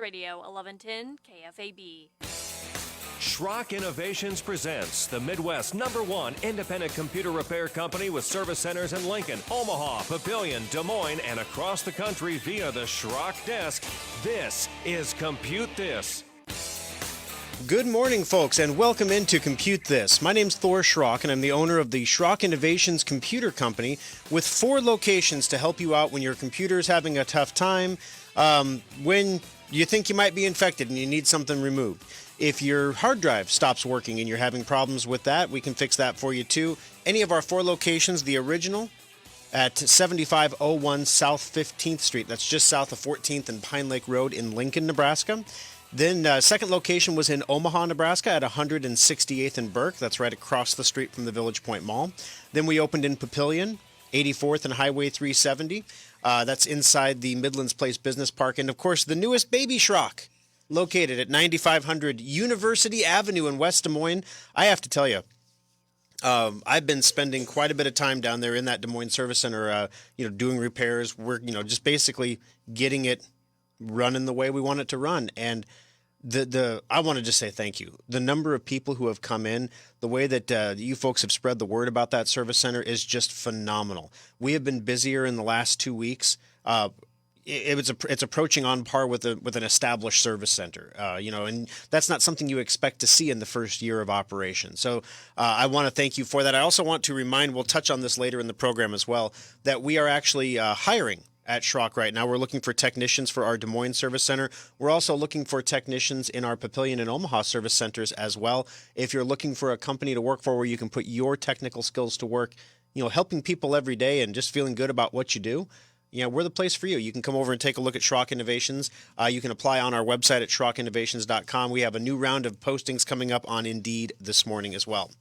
Radio 1110 KFAB. Schrock Innovations presents the Midwest #1 independent computer repair company with service centers in Lincoln, Omaha, Papillion, Des Moines, and across the country via the Schrock desk. This is Compute This. Good morning, folks, and welcome into Compute This. My name's Thor Schrock, and I'm the owner of the Schrock Innovations Computer Company with 4 locations to help you out when your computer is having a tough time, when you think you might be infected and you need something removed. If your hard drive stops working and you're having problems with that, we can fix that for you too. Any of our 4 locations, the original at 7501 South 15th Street, that's just south of 14th and Pine Lake Road in Lincoln, Nebraska. Then second location was in Omaha, Nebraska at 168th and Burke. That's right across the street from the Village Point Mall. Then we opened in Papillion, 84th and Highway 370. That's inside the Midlands Place Business Park. And, of course, the newest Baby Schrock, located at 9500 University Avenue in West Des Moines. I have to tell you, I've been spending quite a bit of time down there in that Des Moines Service Center, doing repairs. We're, just basically getting it running the way we want it to run. And I want to just say thank you. The number of people who have come in, the way that you folks have spread the word about that service center is just phenomenal. We have been busier in the last 2 weeks. It's approaching on par with an established service center, and that's not something you expect to see in the first year of operation. So I want to thank you for that. I also want to remind, we'll touch on this later in the program as well, that we are actually hiring at Schrock right now. We're looking for technicians for our Des Moines Service Center. We're also looking for technicians in our Papillion and Omaha service centers as well. If you're looking for a company to work for where you can put your technical skills to work, helping people every day and just feeling good about what you do, we're the place for you. You can come over and take a look at Schrock Innovations. You can apply on our website at SchrockInnovations.com. We have a new round of postings coming up on Indeed this morning as well.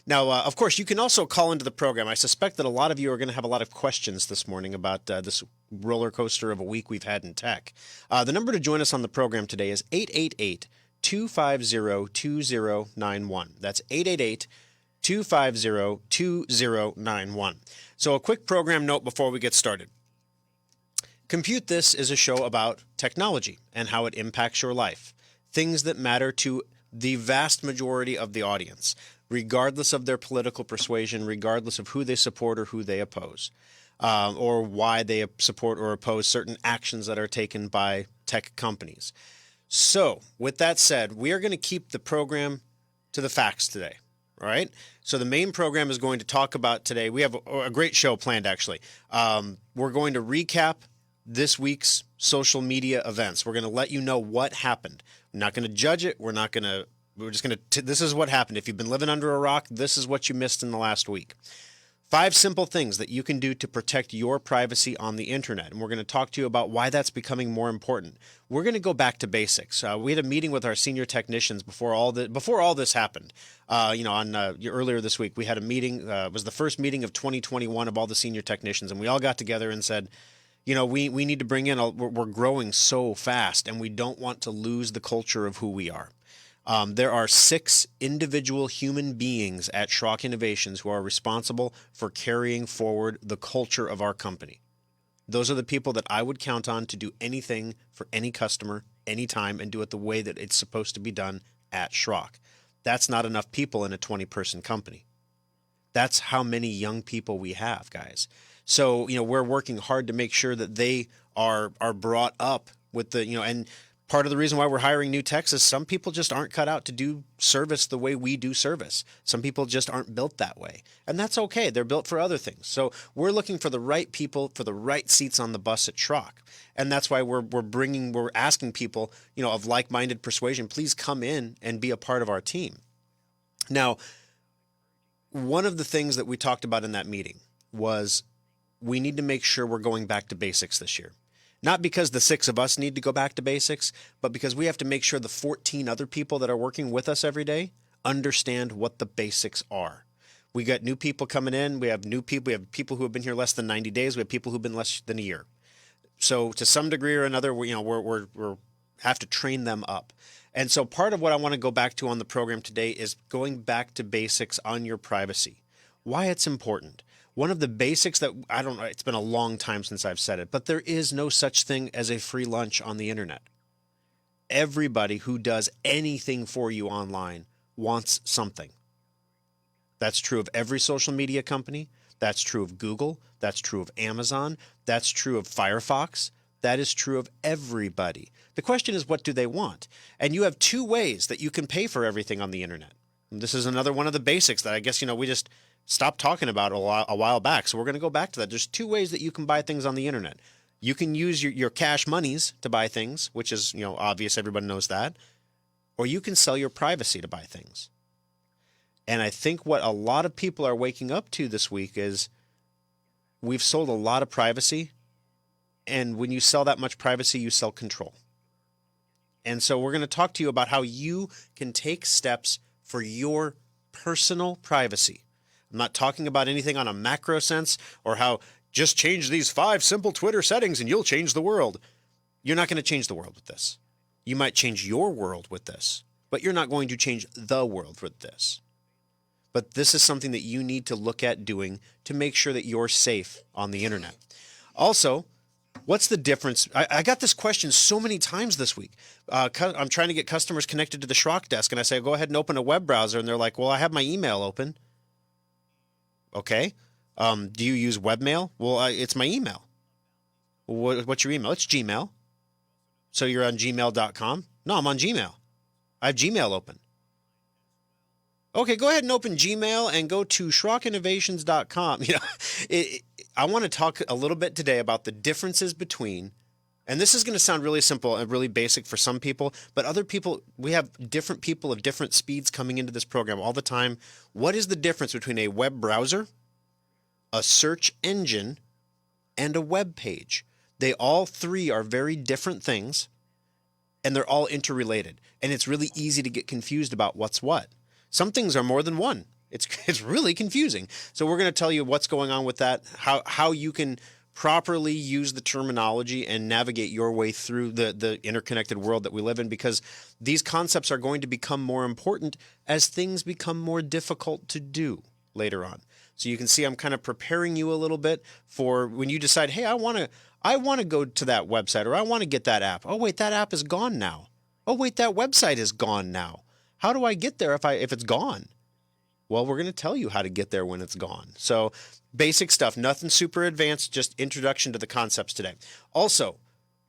Now, of course, you can also call into the program. I suspect that a lot of you are going to have a lot of questions this morning about this roller coaster of a week we've had in tech. The number to join us on the program today is 888-250-2091. That's 888-250-2091. So a quick program note before we get started. Compute This is a show about technology and how it impacts your life. Things that matter to the vast majority of the audience, regardless of their political persuasion, regardless of who they support or who they oppose, or why they support or oppose certain actions that are taken by tech companies. So, with that said, we are going to keep the program to the facts today. All right? So the main program is going to talk about today. We have a great show planned, actually. We're going to recap this week's social media events. We're going to let you know what happened. We're not going to judge it. We're just going to, this is what happened. If you've been living under a rock, this is what you missed in the last week. 5 simple things that you can do to protect your privacy on the internet. And we're going to talk to you about why that's becoming more important. We're going to go back to basics. We had a meeting with our senior technicians before all this happened. Earlier this week, we had a meeting. It was the first meeting of 2021 of all the senior technicians. And we all got together and said, we need to bring in, we're growing so fast and we don't want to lose the culture of who we are. There are 6 individual human beings at Schrock Innovations who are responsible for carrying forward the culture of our company. Those are the people that I would count on to do anything for any customer, anytime, and do it the way that it's supposed to be done at Schrock. That's not enough people in a 20-person company. That's how many young people we have, guys. So, we're working hard to make sure that they are brought up with and part of the reason why we're hiring new techs is some people just aren't cut out to do service the way we do service. Some people just aren't built that way. And that's okay. They're built for other things. So we're looking for the right people for the right seats on the bus at Schrock. And that's why we're asking people, of like-minded persuasion, please come in and be a part of our team. Now, one of the things that we talked about in that meeting was we need to make sure we're going back to basics this year. Not because the 6 of us need to go back to basics, but because we have to make sure the 14 other people that are working with us every day understand what the basics are. We got new people coming in. We have new people. We have people who have been here less than 90 days. We have people who've been less than a year. So to some degree or another, we have to train them up. And so part of what I want to go back to on the program today is going back to basics on your privacy. Why it's important. One of the basics that, I don't know, it's been a long time since I've said it, but there is no such thing as a free lunch on the internet. everybody who does anything for you online wants something. That's true of every social media company. That's true of Google. That's true of Amazon. That's true of Firefox. That is true of everybody. The question is, what do they want? And you have two ways that you can pay for everything on the internet. And this is another one of the basics that I guess, we just stopped talking about a while back. So we're going to go back to that. There's two ways that you can buy things on the internet. You can use your cash monies to buy things, which is, obvious. Everybody knows that. Or you can sell your privacy to buy things. And I think what a lot of people are waking up to this week is we've sold a lot of privacy. And when you sell that much privacy, you sell control. And so we're going to talk to you about how you can take steps for your personal privacy. I'm not talking about anything on a macro sense or how just change these 5 simple Twitter settings and you'll change the world. You're not going to change the world with this. You might change your world with this, but you're not going to change the world with this. But this is something that you need to look at doing to make sure that you're safe on the internet. Also, what's the difference? I got this question so many times this week. I'm trying to get customers connected to the Schrock desk, and I say, go ahead and open a web browser. And they're like, well, I have my email open. Okay. Do you use webmail? Well, it's my email. What's your email? It's Gmail. So you're on gmail.com? No, I'm on Gmail. I have Gmail open. Okay, go ahead and open Gmail and go to SchrockInnovations.com. I want to talk a little bit today about the differences between, and this is going to sound really simple and really basic for some people, but other people, we have different people of different speeds coming into this program all the time. What is the difference between a web browser, a search engine, and a web page? They all three are very different things, and they're all interrelated. And it's really easy to get confused about what's what. Some things are more than one. It's really confusing. So we're going to tell you what's going on with that, how you can properly use the terminology and navigate your way through the interconnected world that we live in, because these concepts are going to become more important as things become more difficult to do later on. So you can see I'm kind of preparing you a little bit for when you decide, hey, I want to go to that website, or I want to get that app. Oh, wait, that app is gone now. Oh, wait, that website is gone now. How do I get there if it's gone? Well, we're going to tell you how to get there when it's gone. So basic stuff, nothing super advanced, just introduction to the concepts today. Also,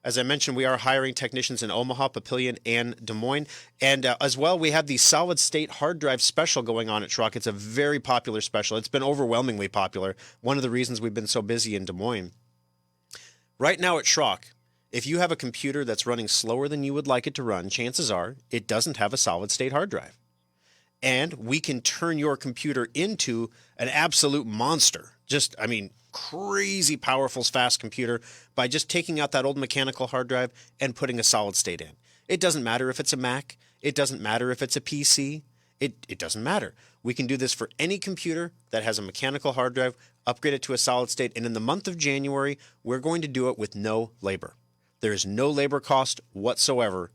as I mentioned, we are hiring technicians in Omaha, Papillion, and Des Moines. And as well, we have the solid state hard drive special going on at Schrock. It's a very popular special. It's been overwhelmingly popular. One of the reasons we've been so busy in Des Moines. Right now at Schrock, if you have a computer that's running slower than you would like it to run, chances are it doesn't have a solid state hard drive. And we can turn your computer into an absolute monster. Crazy powerful, fast computer by just taking out that old mechanical hard drive and putting a solid state in. It doesn't matter if it's a Mac. It doesn't matter if it's a PC. It doesn't matter. We can do this for any computer that has a mechanical hard drive, upgrade it to a solid state. And in the month of January, we're going to do it with no labor. There is no labor cost whatsoever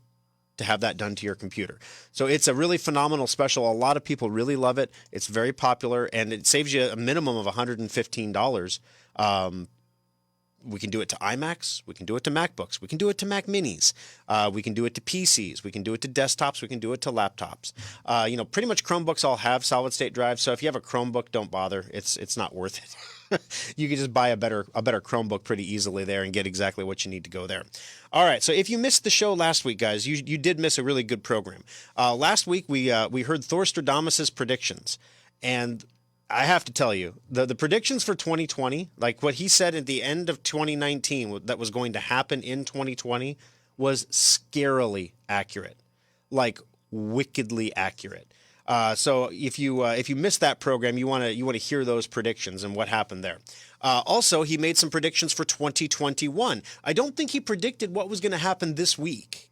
to have that done to your computer. So it's a really phenomenal special. A lot of people really love it. It's very popular, and it saves you a minimum of $115. We can do it to iMacs. We can do it to MacBooks. We can do it to Mac Minis. We can do it to PCs. We can do it to desktops. We can do it to laptops. Pretty much Chromebooks all have solid state drives. So if you have a Chromebook, don't bother. It's not worth it. You can just buy a better Chromebook pretty easily there and get exactly what you need to go there. All right. So if you missed the show last week, guys, you did miss a really good program. Last week we heard Thor Stradamus's predictions, and I have to tell you, the predictions for 2020, like what he said at the end of 2019 that was going to happen in 2020, was scarily accurate, like wickedly accurate. So if you missed that program, you want to hear those predictions and what happened there. Also, he made some predictions for 2021. I don't think he predicted what was going to happen this week.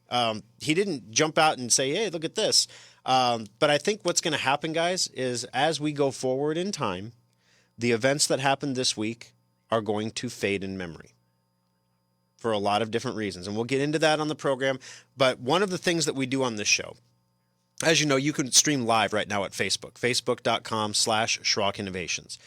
He didn't jump out and say, "Hey, look at this." But I think what's going to happen, guys, is as we go forward in time, the events that happened this week are going to fade in memory for a lot of different reasons. And we'll get into that on the program. But one of the things that we do on this show, as you know, you can stream live right now at Facebook, facebook.com/Schrock Innovations.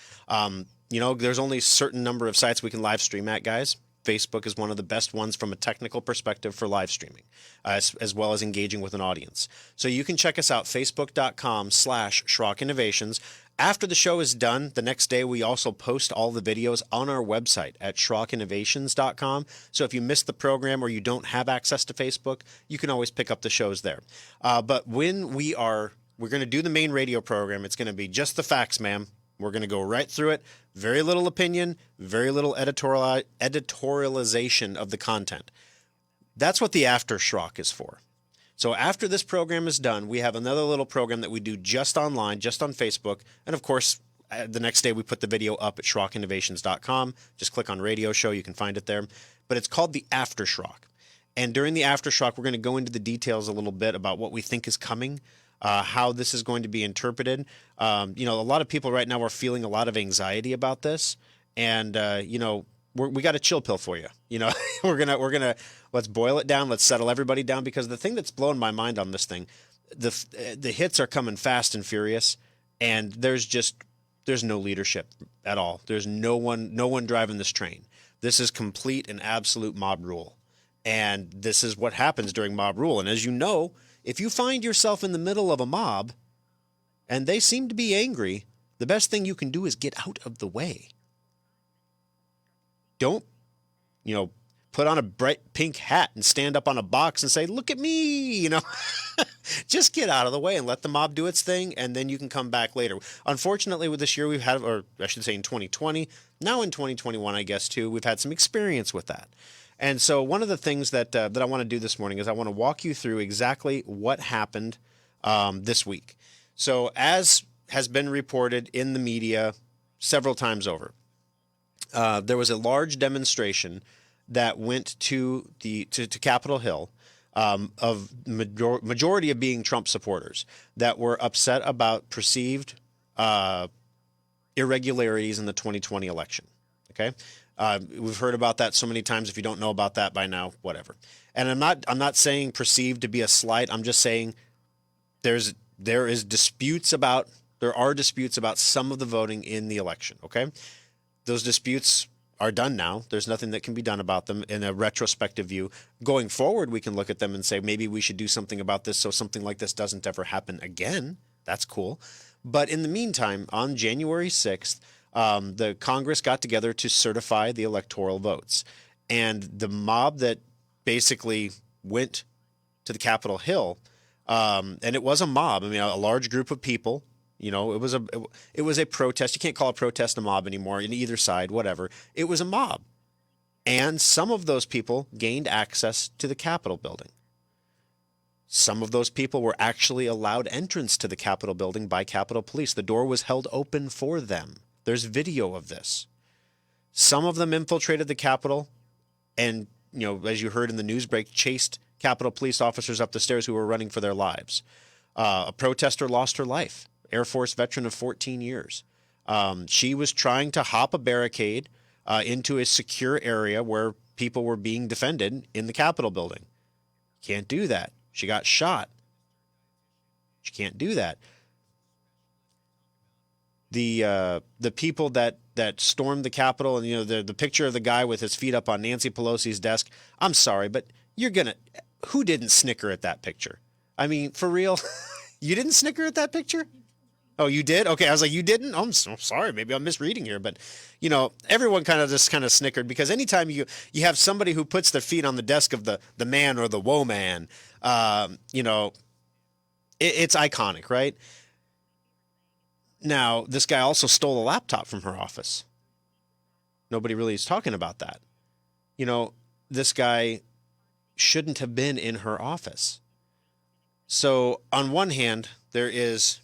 There's only a certain number of sites we can live stream at, guys. Facebook is one of the best ones from a technical perspective for live streaming, as well as engaging with an audience. So you can check us out, facebook.com/Schrock Innovations. After the show is done, the next day we also post all the videos on our website at SchrockInnovations.com. So if you missed the program or you don't have access to Facebook, you can always pick up the shows there. But when we're going to do the main radio program, it's going to be just the facts, ma'am. We're going to go right through it. Very little opinion, very little editorialization of the content. That's what the After Schrock is for. So after this program is done, we have another little program that we do just online, just on Facebook. And of course, the next day we put the video up at SchrockInnovations.com. Just click on Radio Show. You can find it there. But it's called the After Schrock. And during the After Schrock, we're going to go into the details a little bit about what we think is coming, how this is going to be interpreted. A lot of people right now are feeling a lot of anxiety about this. And, we got a chill pill for you. We're gonna let's boil it down. Let's settle everybody down, because the thing that's blowing my mind on this thing, the hits are coming fast and furious, and there's no leadership at all. There's no one driving this train. This is complete and absolute mob rule, and this is what happens during mob rule. And as you know, if you find yourself in the middle of a mob, and they seem to be angry, the best thing you can do is get out of the way. Don't, put on a bright pink hat and stand up on a box and say, look at me, Just get out of the way and let the mob do its thing, and then you can come back later. Unfortunately, with this year we've had, or I should say in 2020, now in 2021, I guess, too, we've had some experience with that. And so one of the things that I want to do this morning is I want to walk you through exactly what happened this week. So as has been reported in the media several times over, there was a large demonstration that went to Capitol Hill of majority of being Trump supporters that were upset about perceived irregularities in the 2020 election. Okay, we've heard about that so many times. If you don't know about that by now, whatever. And I'm not saying perceived to be a slight. I'm just saying there are disputes about some of the voting in the election. Okay. Those disputes are done now. There's nothing that can be done about them in a retrospective view. Going forward, we can look at them and say, maybe we should do something about this so something like this doesn't ever happen again. That's cool. But in the meantime, on January 6th, the Congress got together to certify the electoral votes. And the mob that basically went to the Capitol Hill, and it was a mob. I mean, a large group of people. It was a protest. You can't call a protest a mob anymore in either side, whatever. It was a mob. And some of those people gained access to the Capitol building. Some of those people were actually allowed entrance to the Capitol building by Capitol Police. The door was held open for them. There's video of this. Some of them infiltrated the Capitol and, as you heard in the news break, chased Capitol Police officers up the stairs who were running for their lives. A protester lost her life. Air Force veteran of 14 years. She was trying to hop a barricade into a secure area where people were being defended in the Capitol building. Can't do that. She got shot. She can't do that. The people that stormed the Capitol, and the picture of the guy with his feet up on Nancy Pelosi's desk. I'm sorry, but who didn't snicker at that picture? I mean, for real, you didn't snicker at that picture? Oh, you did? Okay, I was like, you didn't? Oh, I'm so sorry. Maybe I'm misreading here. But, everyone kind of snickered, because anytime you have somebody who puts their feet on the desk of the man or the woe man, it's iconic, right? Now, this guy also stole a laptop from her office. Nobody really is talking about that. This guy shouldn't have been in her office. So, on one hand, there is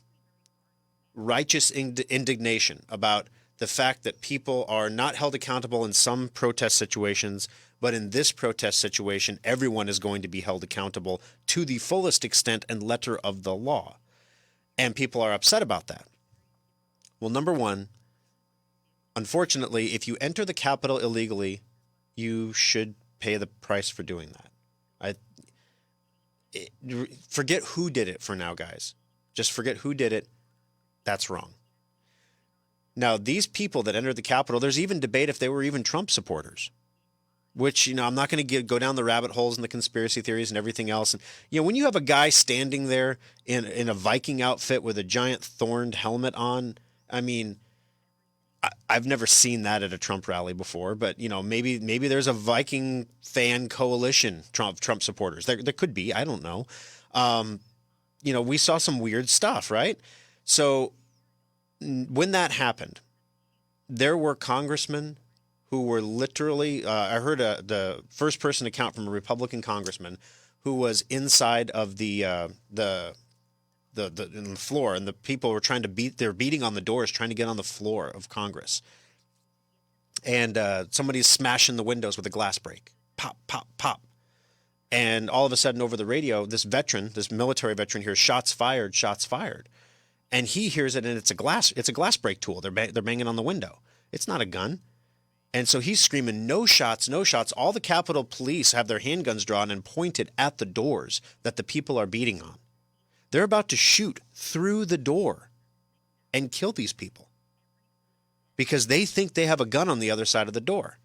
righteous indignation about the fact that people are not held accountable in some protest situations, but in this protest situation, everyone is going to be held accountable to the fullest extent and letter of the law. And people are upset about that. Well, number one, unfortunately, if you enter the Capitol illegally, you should pay the price for doing that. Forget who did it for now, guys. Just forget who did it. That's wrong. Now, these people that entered the Capitol, there's even debate if they were even Trump supporters. which, I'm not going to go down the rabbit holes and the conspiracy theories and everything else. And, when you have a guy standing there in a Viking outfit with a giant thorned helmet on, I mean, I've never seen that at a Trump rally before, but, maybe there's a Viking fan coalition, Trump supporters. There could be, I don't know. We saw some weird stuff, right? So when that happened, there were congressmen who were literally, I heard the first person account from a Republican congressman who was inside of the floor, and the people were they're beating on the doors, trying to get on the floor of Congress. And somebody's smashing the windows with a glass break. Pop, pop, pop. And all of a sudden over the radio, this military veteran hears shots fired, shots fired. And he hears it, and it's a glass break tool. They're banging on the window. It's not a gun. And so he's screaming, no shots, no shots. All the Capitol Police have their handguns drawn and pointed at the doors that the people are beating on. They're about to shoot through the door and kill these people because they think they have a gun on the other side of the door.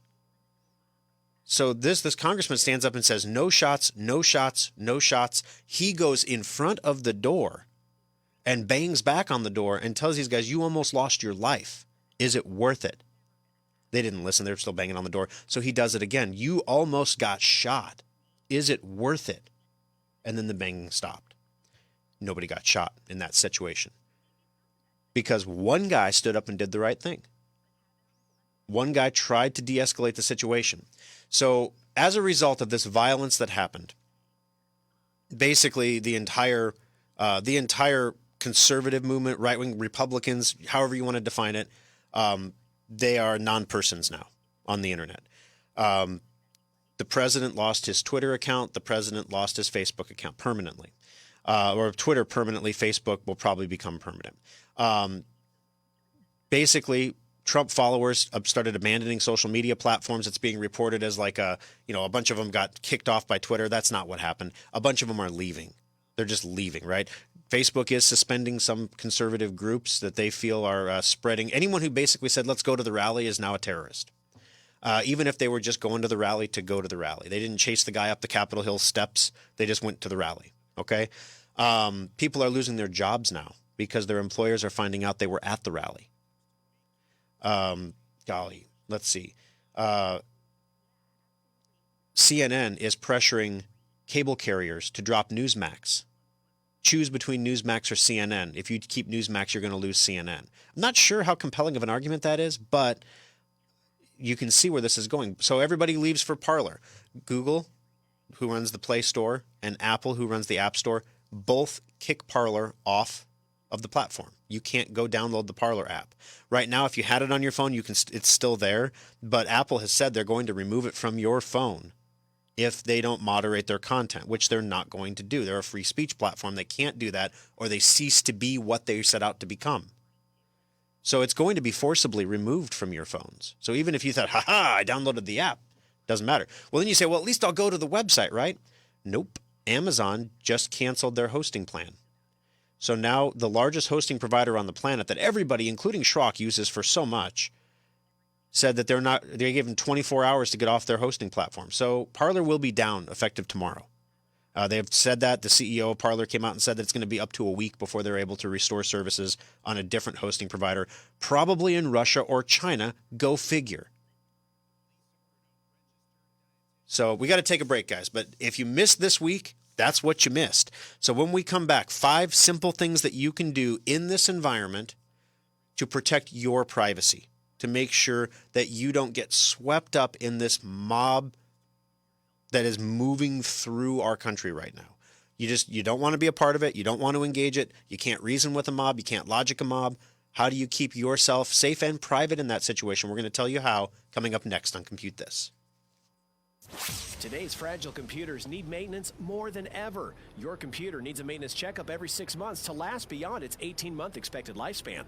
So this congressman stands up and says, no shots, no shots, no shots. He goes in front of the door and bangs back on the door and tells these guys, you almost lost your life. Is it worth it? They didn't listen. They were still banging on the door. So he does it again. You almost got shot. Is it worth it? And then the banging stopped. Nobody got shot in that situation because one guy stood up and did the right thing. One guy tried to de-escalate the situation. So as a result of this violence that happened, basically the entire conservative movement, right-wing Republicans, however you want to define it, they are non-persons now on the internet. The president lost his Twitter account. The president lost his Facebook account permanently. Or Twitter permanently. Facebook will probably become permanent. Basically, Trump followers started abandoning social media platforms. It's being reported as like a bunch of them got kicked off by Twitter. That's not what happened. A bunch of them are leaving. They're just leaving, right? Facebook is suspending some conservative groups that they feel are spreading. Anyone who basically said, let's go to the rally is now a terrorist. Even if they were just going to the rally to go to the rally. They didn't chase the guy up the Capitol Hill steps. They just went to the rally. Okay? People are losing their jobs now because their employers are finding out they were at the rally. Golly, let's see. CNN is pressuring cable carriers to drop Newsmax. Choose between Newsmax or CNN. If you keep Newsmax, you're going to lose CNN. I'm not sure how compelling of an argument that is, but you can see where this is going. So everybody leaves for Parler. Google, who runs the Play Store, and Apple, who runs the App Store, both kick Parler off of the platform. You can't go download the Parler app. Right now, if you had it on your phone, it's still there, but Apple has said they're going to remove it from your phone if they don't moderate their content, which they're not going to do. They're a free speech platform. They can't do that, or they cease to be what they set out to become. So it's going to be forcibly removed from your phones. So even if you thought, I downloaded the app, doesn't matter. Well, then you say, well, at least I'll go to the website, right? Nope. Amazon just canceled their hosting plan. So now the largest hosting provider on the planet that everybody, including Schrock, uses for so much, said that they gave them 24 hours to get off their hosting platform. So Parler will be down effective tomorrow. They've said that. The CEO of Parler came out and said that it's going to be up to a week before they're able to restore services on a different hosting provider, probably in Russia or China. Go figure. So we got to take a break, guys. But if you missed this week, that's what you missed. So when we come back, 5 simple things that you can do in this environment to protect your privacy, to make sure that you don't get swept up in this mob that is moving through our country right now. You don't want to be a part of it. You don't want to engage it. You can't reason with a mob. You can't logic a mob. How do you keep yourself safe and private in that situation? We're going to tell you how coming up next on Compute This. Today's fragile computers need maintenance more than ever. Your computer needs a maintenance checkup every 6 months to last beyond its 18-month expected lifespan.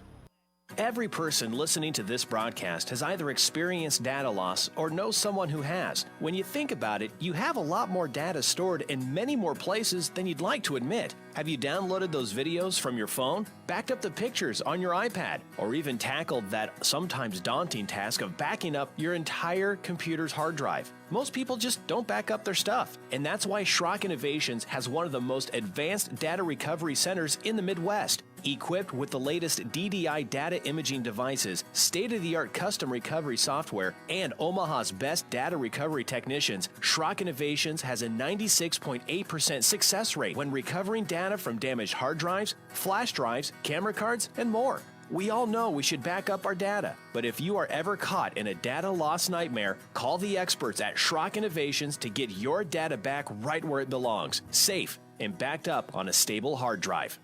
Every person listening to this broadcast has either experienced data loss or knows someone who has. When you think about it, you have a lot more data stored in many more places than you'd like to admit. Have you downloaded those videos from your phone, backed up the pictures on your iPad, or even tackled that sometimes daunting task of backing up your entire computer's hard drive? Most people just don't back up their stuff, and that's why Schrock Innovations has one of the most advanced data recovery centers in the Midwest. Equipped with the latest DDI data imaging devices, state-of-the-art custom recovery software, and Omaha's best data recovery technicians, Schrock Innovations has a 96.8% success rate when recovering data from damaged hard drives, flash drives, camera cards, and more. We all know we should back up our data, but if you are ever caught in a data loss nightmare, call the experts at Schrock Innovations to get your data back right where it belongs, safe and backed up on a stable hard drive.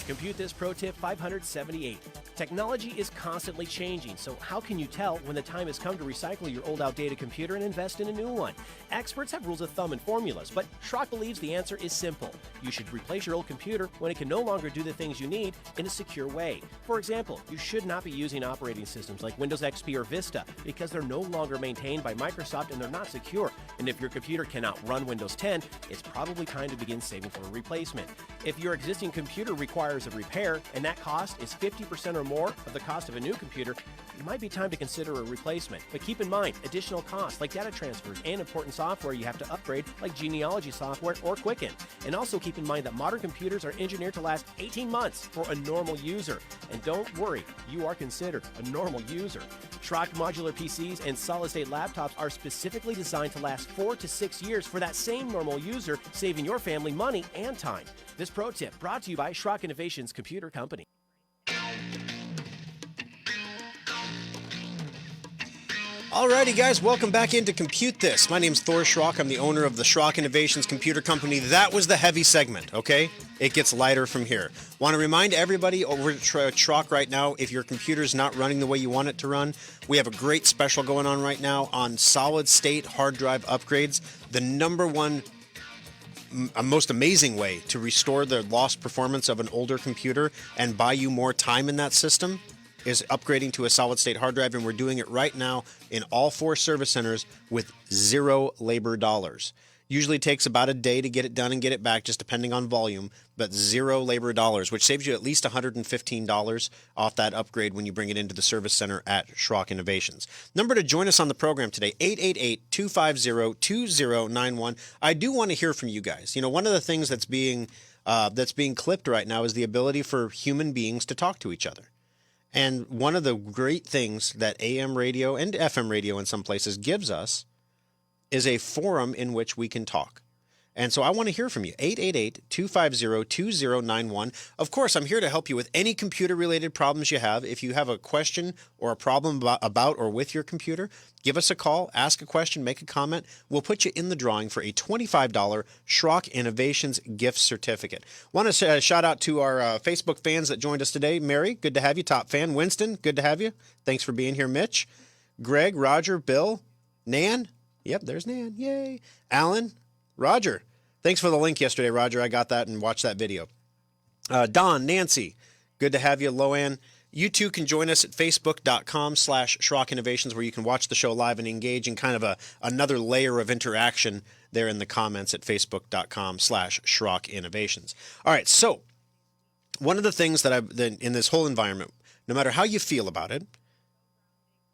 Compute This Pro Tip 578. Technology is constantly changing, so how can you tell when the time has come to recycle your old outdated computer and invest in a new one? Experts have rules of thumb and formulas, but Schrock believes the answer is simple. You should replace your old computer when it can no longer do the things you need in a secure way. For example, you should not be using operating systems like Windows XP or Vista because they're no longer maintained by Microsoft and they're not secure. And if your computer cannot run Windows 10, it's probably time to begin saving for a replacement. If your existing computer requires a repair and that cost is 50% or more of the cost of a new computer, it might be time to consider a replacement. But keep in mind, additional costs like data transfers and important software you have to upgrade like genealogy software or Quicken. And also keep in mind that modern computers are engineered to last 18 months for a normal user. And don't worry, you are considered a normal user. Schrock modular PCs and solid-state laptops are specifically designed to last 4 to 6 years for that same normal user, saving your family money and time. This pro tip brought to you by Schrock Innovations Computer Company. Alrighty guys, welcome back into Compute This. My name's Thor Schrock. I'm the owner of the Schrock Innovations Computer Company. That was the heavy segment, okay? It gets lighter from here. Want to remind everybody over at Schrock right now, if your computer's not running the way you want it to run, we have a great special going on right now on solid-state hard drive upgrades. The number one most amazing way to restore the lost performance of an older computer and buy you more time in that system is upgrading to a solid-state hard drive, and we're doing it right now in all 4 service centers with $0 labor dollars. Usually takes about a day to get it done and get it back, just depending on volume, but $0 labor dollars, which saves you at least $115 off that upgrade when you bring it into the service center at Schrock Innovations. Number to join us on the program today, 888-250-2091. I do want to hear from you guys. You know, one of the things that's being clipped right now is the ability for human beings to talk to each other. And one of the great things that AM radio and FM radio in some places gives us is a forum in which we can talk. And so I want to hear from you. 888-250-2091. Of course, I'm here to help you with any computer-related problems you have. If you have a question or a problem about or with your computer, give us a call, ask a question, make a comment. We'll put you in the drawing for a $25 Schrock Innovations gift certificate. Want to shout out to our Facebook fans that joined us today. Mary, good to have you. Top fan. Winston, good to have you. Thanks for being here. Mitch, Greg, Roger, Bill, Nan. Yep, there's Nan. Yay. Alan, Roger. Thanks for the link yesterday, Roger. I got that and watched that video. Don, Nancy, good to have you. Loanne, you too can join us at facebook.com/Schrock Innovations, where you can watch the show live and engage in kind of another layer of interaction there in the comments at facebook.com/Schrock Innovations. All right, so one of the things that in this whole environment, no matter how you feel about it,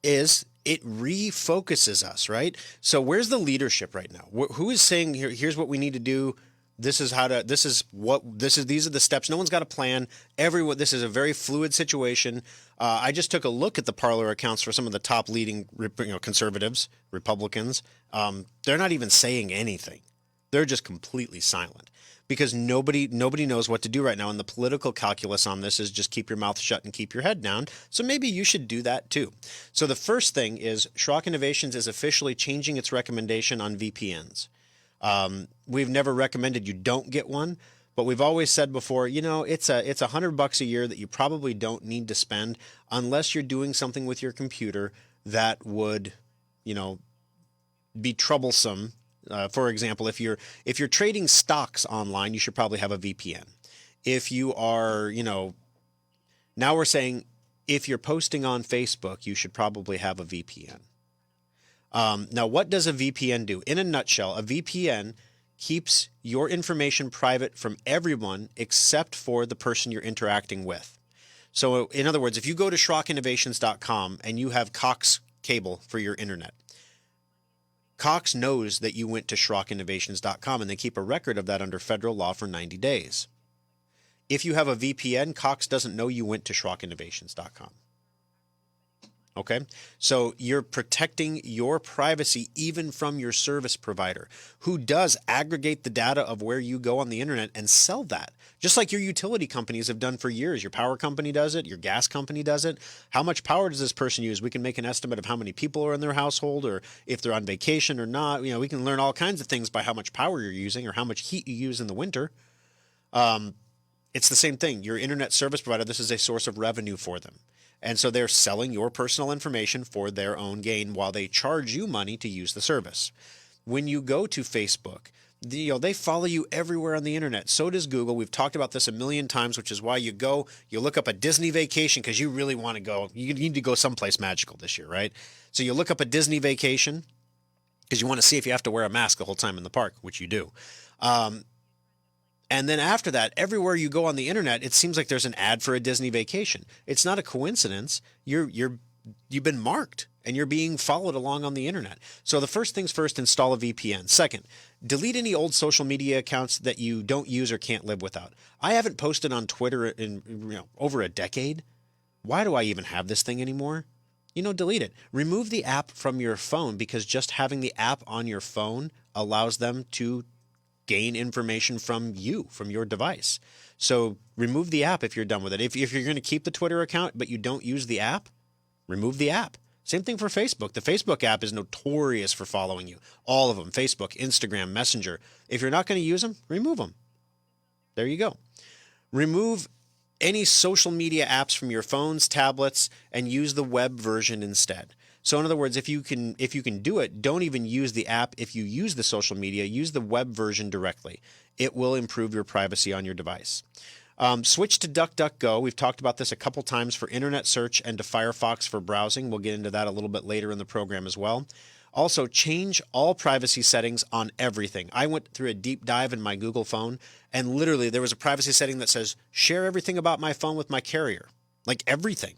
is it refocuses us, right? So where's the leadership right now? Who is saying, here's what we need to do. These are the steps. No one's got a plan. This is a very fluid situation. I just took a look at the Parler accounts for some of the top leading conservatives, Republicans. They're not even saying anything. They're just completely silent because nobody knows what to do right now. And the political calculus on this is just keep your mouth shut and keep your head down. So maybe you should do that too. So the first thing is Schrock Innovations is officially changing its recommendation on VPNs. We've never recommended you don't get one, but we've always said before, it's $100 a year that you probably don't need to spend unless you're doing something with your computer that would, be troublesome. For example, if you're trading stocks online, you should probably have a VPN. If you are, Now we're saying if you're posting on Facebook, you should probably have a VPN. Now, what does a VPN do? In a nutshell, a VPN keeps your information private from everyone except for the person you're interacting with. So, in other words, if you go to SchrockInnovations.com and you have Cox cable for your internet, Cox knows that you went to SchrockInnovations.com, and they keep a record of that under federal law for 90 days. If you have a VPN, Cox doesn't know you went to SchrockInnovations.com. Okay? So you're protecting your privacy even from your service provider, who does aggregate the data of where you go on the internet and sell that. Just like your utility companies have done for years. Your power company does it. Your gas company does it. How much power does this person use? We can make an estimate of how many people are in their household, or if they're on vacation or not. You know, we can learn all kinds of things by how much power you're using or how much heat you use in the winter. It's the same thing. Your internet service provider, this is a source of revenue for them. And so they're selling your personal information for their own gain while they charge you money to use the service. When you go to Facebook, they follow you everywhere on the internet. So does Google. We've talked about this a million times, which is why you look up a Disney vacation because you really want to go. You need to go someplace magical this year, right? So you look up a Disney vacation because you want to see if you have to wear a mask the whole time in the park, which you do. And then after that, everywhere you go on the internet, it seems like there's an ad for a Disney vacation. It's not a coincidence. You've been marked and you're being followed along on the internet. So the first things first, install a VPN. Second, delete any old social media accounts that you don't use or can't live without. I haven't posted on Twitter in over a decade. Why do I even have this thing anymore? Delete it. Remove the app from your phone, because just having the app on your phone allows them to gain information from you, from your device. So remove the app if you're done with it. If you're going to keep the Twitter account but you don't use the app, remove the app. Same thing for Facebook. The Facebook app is notorious for following you. All of them: Facebook, Instagram, Messenger. If you're not going to use them, remove them. There you go. Remove any social media apps from your phones, tablets, and use the web version instead. So in other words, if you can do it, don't even use the app. If you use the social media, use the web version directly. It will improve your privacy on your device. Switch to DuckDuckGo. We've talked about this a couple times for internet search and to Firefox for browsing. We'll get into that a little bit later in the program as well. Also, change all privacy settings on everything. I went through a deep dive in my Google phone, and literally there was a privacy setting that says, share everything about my phone with my carrier. Like everything.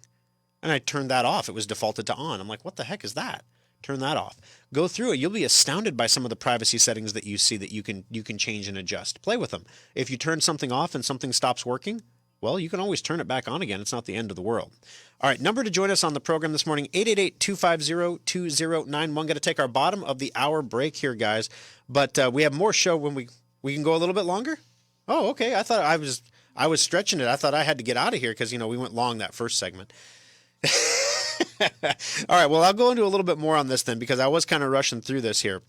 And I turned that off. It was defaulted to on. I'm like, what the heck is that? Turn that off. Go through it. You'll be astounded by some of the privacy settings that you see that you can change and adjust. Play with them. If you turn something off and something stops working, well, you can always turn it back on again. It's not the end of the world. All right, number to join us on the program this morning, 888-250-2091. Got to take our bottom of the hour break here, guys. But we have more show when we can go a little bit longer. Oh, okay. I thought I was stretching it. I thought I had to get out of here because, we went long that first segment. All right, well, I'll go into a little bit more on this then, because I was kind of rushing through this here.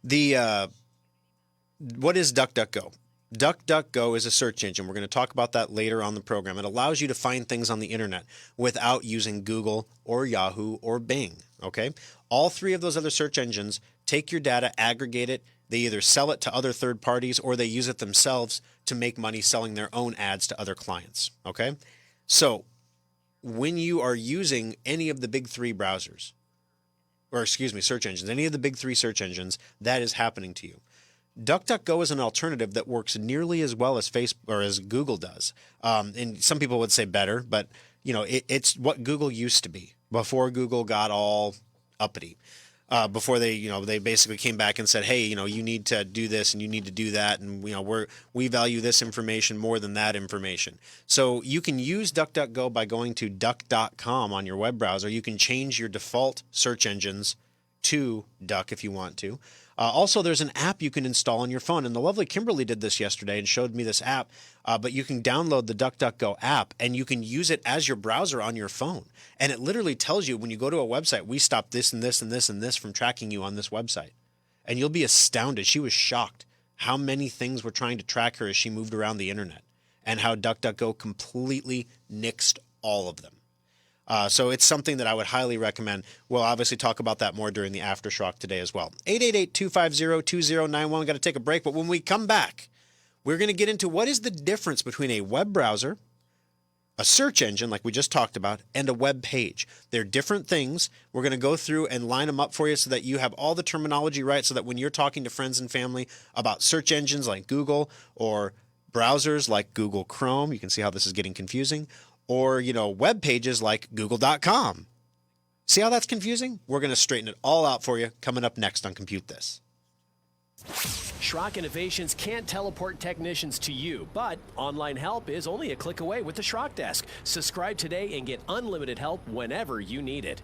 What is DuckDuckGo? DuckDuckGo is a search engine. We're going to talk about that later on the program. It allows you to find things on the internet without using Google or Yahoo or Bing, okay? All three of those other search engines take your data, aggregate it. They either sell it to other third parties or they use it themselves to make money selling their own ads to other clients, okay? So when you are using any of the big three browsers, search engines, any of the big three search engines, that is happening to you. DuckDuckGo is an alternative that works nearly as well as Facebook or as Google does. And some people would say better, but it's what Google used to be before Google got all uppity. Before they basically came back and said, hey, you need to do this and you need to do that, and we value this information more than that information. So you can use DuckDuckGo by going to duck.com on your web browser. You can change your default search engines to Duck if you want to. Also, there's an app you can install on your phone, and the lovely Kimberly did this yesterday and showed me this app, but you can download the DuckDuckGo app, and you can use it as your browser on your phone, and it literally tells you when you go to a website, we stopped this and this and this and this from tracking you on this website, and you'll be astounded. She was shocked how many things were trying to track her as she moved around the internet, and how DuckDuckGo completely nixed all of them. So it's something that I would highly recommend. We'll obviously talk about that more during the Aftershock today as well. 888-250-2091. Got to take a break, but when we come back, we're going to get into what is the difference between a web browser a search engine like we just talked about, and a web page. They're different things. We're going to go through and line them up for you so that you have all the terminology right, so that when you're talking to friends and family about search engines like Google or browsers like Google Chrome, you can see how this is getting confusing, or, web pages like google.com. See how that's confusing? We're going to straighten it all out for you coming up next on Compute This. Schrock Innovations can't teleport technicians to you, but online help is only a click away with the Schrock Desk. Subscribe today and get unlimited help whenever you need it.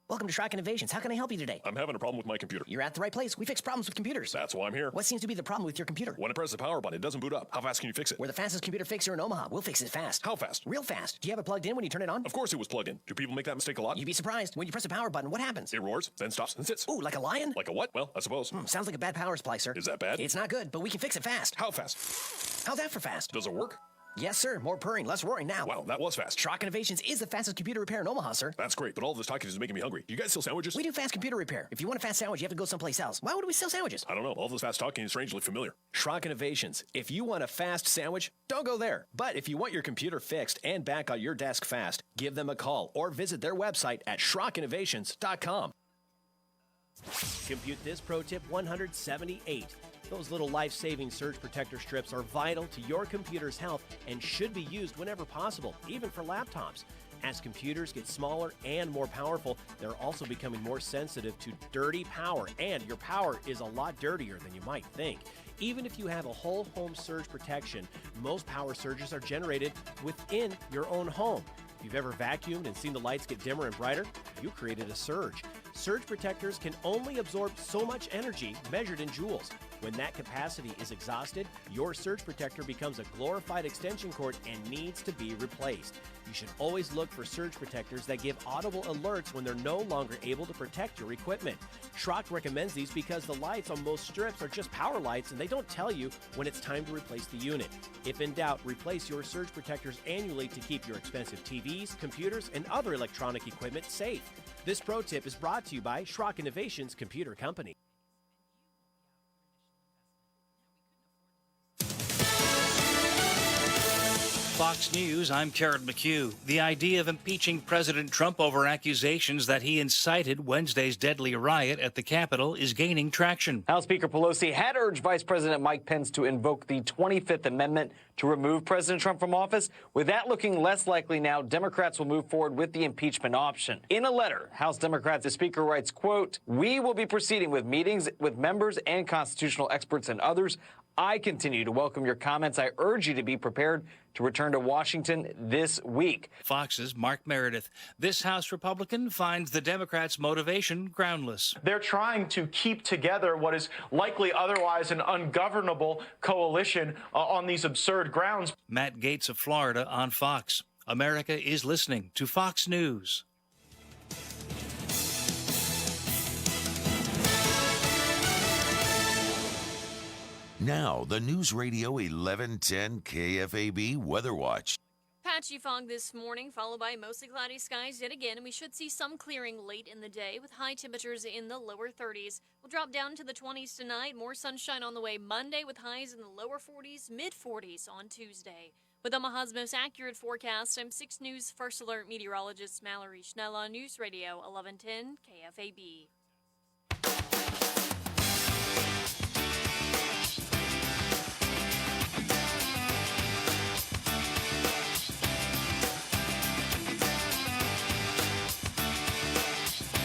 Welcome to Schrock Innovations. How can I help you today? I'm having a problem with my computer. You're at the right place. We fix problems with computers. That's why I'm here. What seems to be the problem with your computer? When I press the power button, it doesn't boot up. How fast can you fix it? We're the fastest computer fixer in Omaha. We'll fix it fast. How fast? Real fast. Do you have it plugged in when you turn it on? Of course it was plugged in. Do people make that mistake a lot? You'd be surprised. When you press the power button, what happens? It roars, then stops and sits. Ooh, like a lion? Like a what? Well, I suppose. Sounds like a bad power supply, sir. Is that bad? It's not good, but we can fix it fast. How fast? How's that for fast? Does it work? Yes, sir. More purring, less roaring now. Wow, that was fast. Schrock Innovations is the fastest computer repair in Omaha, sir. That's great, but all this talking is making me hungry. You guys sell sandwiches? We do fast computer repair. If you want a fast sandwich, you have to go someplace else. Why would we sell sandwiches? I don't know. All this fast talking is strangely familiar. Schrock Innovations. If you want a fast sandwich, don't go there. But if you want your computer fixed and back on your desk fast, give them a call or visit their website at SchrockInnovations.com. Compute This Pro Tip 178. Those little life-saving surge protector strips are vital to your computer's health and should be used whenever possible, even for laptops. As computers get smaller and more powerful, they're also becoming more sensitive to dirty power, and your power is a lot dirtier than you might think. Even if you have a whole home surge protection, most power surges are generated within your own home. If you've ever vacuumed and seen the lights get dimmer and brighter, you created a surge. Surge protectors can only absorb so much energy measured in joules. When that capacity is exhausted, your surge protector becomes a glorified extension cord and needs to be replaced. You should always look for surge protectors that give audible alerts when they're no longer able to protect your equipment. Schrock recommends these because the lights on most strips are just power lights and they don't tell you when it's time to replace the unit. If in doubt, replace your surge protectors annually to keep your expensive TVs, computers, and other electronic equipment safe. This pro tip is brought to you by Schrock Innovations Computer Company. Fox News, I'm Karen McHugh. The idea of impeaching President Trump over accusations that he incited Wednesday's deadly riot at the Capitol is gaining traction. House Speaker Pelosi had urged Vice President Mike Pence to invoke the 25th Amendment to remove President Trump from office. With that looking less likely now, Democrats will move forward with the impeachment option. In a letter, House Democrats, the Speaker writes, quote, "We will be proceeding with meetings with members and constitutional experts and others. I continue to welcome your comments. I urge you to be prepared to return to Washington this week." Fox's Mark Meredith. This House Republican finds the Democrats' motivation groundless. They're trying to keep together what is likely otherwise an ungovernable coalition on these absurd grounds. Matt Gaetz of Florida on Fox. America is listening to Fox News. Now, the News Radio 1110 KFAB Weather Watch. Patchy fog this morning, followed by mostly cloudy skies yet again, and we should see some clearing late in the day with high temperatures in the lower 30s. We'll drop down to the 20s tonight. More sunshine on the way Monday with highs in the lower 40s, mid-40s on Tuesday. With Omaha's most accurate forecast, I'm 6 News First Alert meteorologist Mallory Schnell on News Radio 1110 KFAB.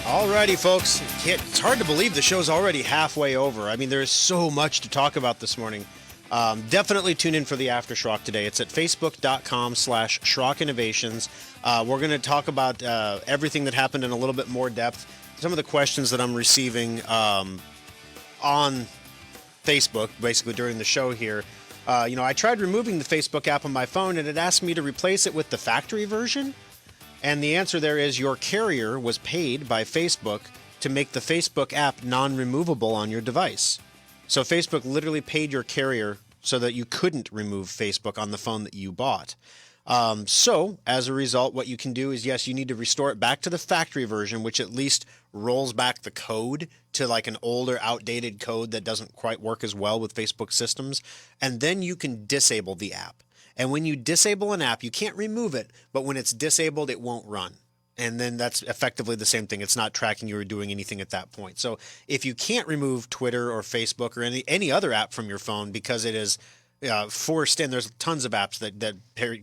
Alrighty, folks. It's hard to believe the show's already halfway over. I mean, there's so much to talk about this morning. Definitely tune in for the After Schrock today. It's at facebook.com/Schrock Innovations. We're going to talk about everything that happened in a little bit more depth. Some of the questions that I'm receiving on Facebook, basically during the show here. I tried removing the Facebook app on my phone, and it asked me to replace it with the factory version. And the answer there is your carrier was paid by Facebook to make the Facebook app non-removable on your device. So Facebook literally paid your carrier so that you couldn't remove Facebook on the phone that you bought. So as a result, what you can do is, yes, you need to restore it back to the factory version, which at least rolls back the code to like an older, outdated code that doesn't quite work as well with Facebook systems. And then you can disable the app. And when you disable an app, you can't remove it, but when it's disabled, it won't run. And then that's effectively the same thing. It's not tracking you or doing anything at that point. So if you can't remove Twitter or Facebook or any other app from your phone because it is forced in, there's tons of apps that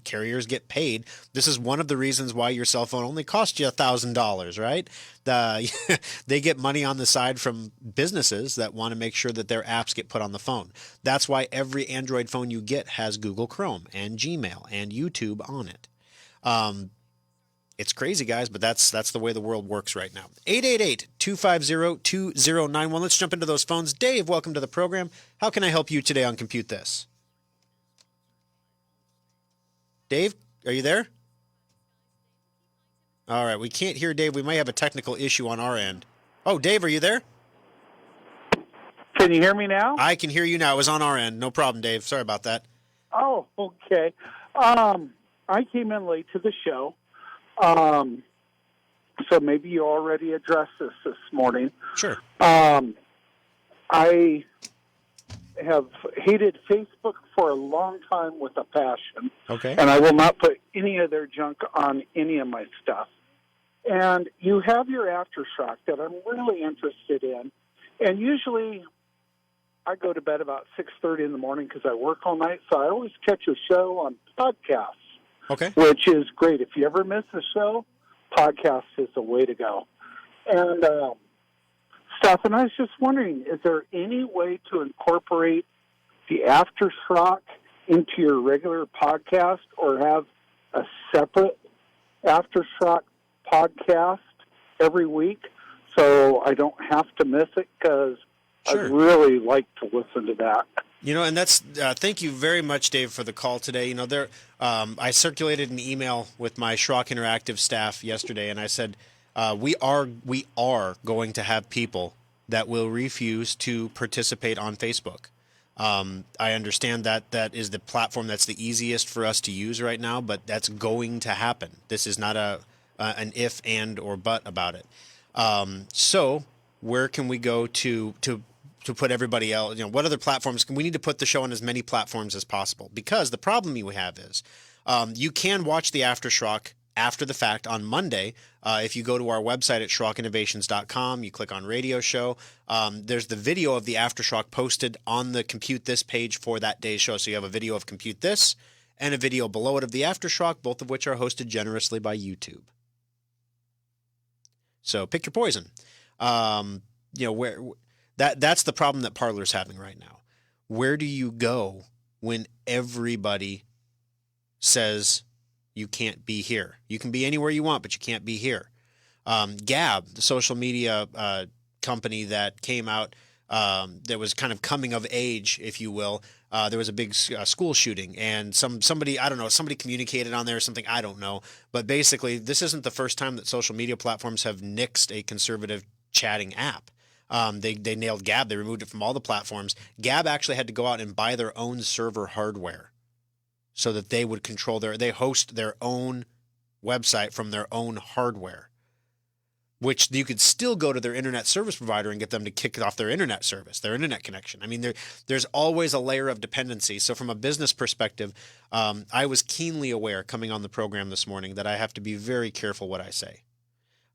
carriers get paid. This is one of the reasons why your cell phone only costs you $1,000, right? They get money on the side from businesses that want to make sure that their apps get put on the phone. That's why every Android phone you get has Google Chrome and Gmail and YouTube on it. It's crazy, guys, but that's the way the world works right now. 888-250-2091. Let's jump into those phones. Dave, welcome to the program. How can I help you today on Compute This? Dave, are you there? All right, we can't hear Dave. We might have a technical issue on our end. Oh, Dave, are you there? Can you hear me now? I can hear you now. It was on our end. No problem, Dave. Sorry about that. Oh, okay. I came in late to the show. So maybe you already addressed this morning. Sure. I have hated Facebook for a long time with a passion. Okay. And I will not put any of their junk on any of my stuff. And you have your Aftershock that I'm really interested in. And usually I go to bed about 6:30 in the morning because I work all night. So I always catch a show on podcasts. Okay. Which is great. If you ever miss a show, podcast is the way to go. And stuff. And I was just wondering, is there any way to incorporate the Aftershock into your regular podcast or have a separate Aftershock podcast every week so I don't have to miss it? Because Sure. I'd really like to listen to that. You know, and that's thank you very much, Dave, for the call today. You know, I circulated an email with my Schrock Interactive staff yesterday, and I said we are going to have people that will refuse to participate on Facebook. I understand that is the platform that's the easiest for us to use right now, but that's going to happen. This is not an if, and, or but about it. So where can we go to put everybody else, you know, what other platforms we need to put the show on as many platforms as possible? Because the problem you have is you can watch the Aftershock after the fact on Monday. If you go to our website at SchrockInnovations.com, you click on radio show, there's the video of the Aftershock posted on the Compute This page for that day's show. So you have a video of Compute This and a video below it of the Aftershock, both of which are hosted generously by YouTube. So pick your poison. You know, that's the problem that Parler's having right now. Where do you go when everybody says you can't be here? You can be anywhere you want, but you can't be here. Gab, the social media company that came out, that was kind of coming of age, if you will. There was a big school shooting, and somebody, I don't know, somebody communicated on there or something, I don't know. But basically, this isn't the first time that social media platforms have nixed a conservative chatting app. They nailed Gab. They removed it from all the platforms. Gab actually had to go out and buy their own server hardware so that they would control they host their own website from their own hardware, which you could still go to their internet service provider and get them to kick off their internet service, their internet connection. I mean, there's always a layer of dependency. So from a business perspective, I was keenly aware coming on the program this morning that I have to be very careful what I say.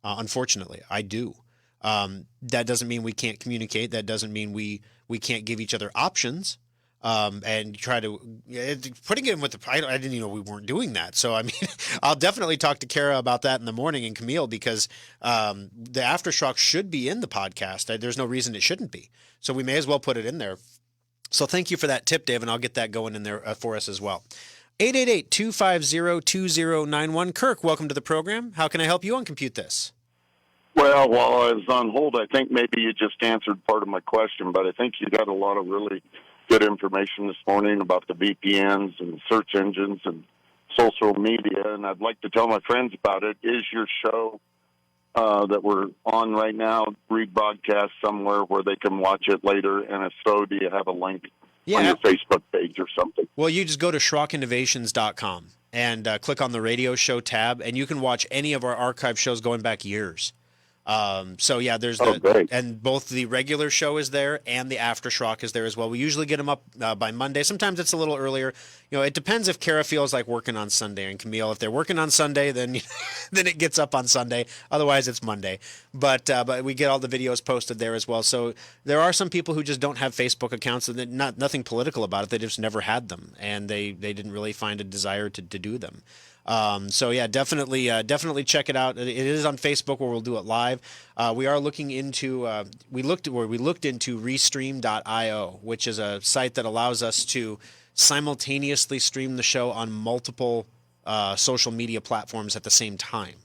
Unfortunately, I do. That doesn't mean we can't communicate. That doesn't mean we can't give each other options. And try to putting it in with I didn't even know we weren't doing that. So I mean, I'll definitely talk to Kara about that in the morning and Camille, because the Aftershock should be in the podcast. There's no reason it shouldn't be. So we may as well put it in there. So thank you for that tip, Dave, and I'll get that going in there for us as well. 888-250-2091. Kirk, welcome to the program. How can I help you on Compute This? Well, while I was on hold, I think maybe you just answered part of my question, but I think you got a lot of really good information this morning about the VPNs and search engines and social media, and I'd like to tell my friends about it. Is your show that we're on right now rebroadcast somewhere where they can watch it later? And if so, do you have a link on your Facebook page or something? Well, you just go to SchrockInnovations.com and click on the radio show tab, and you can watch any of our archive shows going back years. So yeah, there's great. and both the regular show is there and the Aftershock is there as well. We usually get them up by Monday. Sometimes it's a little earlier. You know, it depends if Kara feels like working on Sunday, and Camille, if they're working on Sunday, then then it gets up on Sunday. Otherwise, it's Monday. But we get all the videos posted there as well. So there are some people who just don't have Facebook accounts, and nothing political about it. They just never had them, and they didn't really find a desire to do them. So yeah, definitely check it out. It is on Facebook where we'll do it live. We are looking into we looked into Restream.io, which is a site that allows us to simultaneously stream the show on multiple social media platforms at the same time.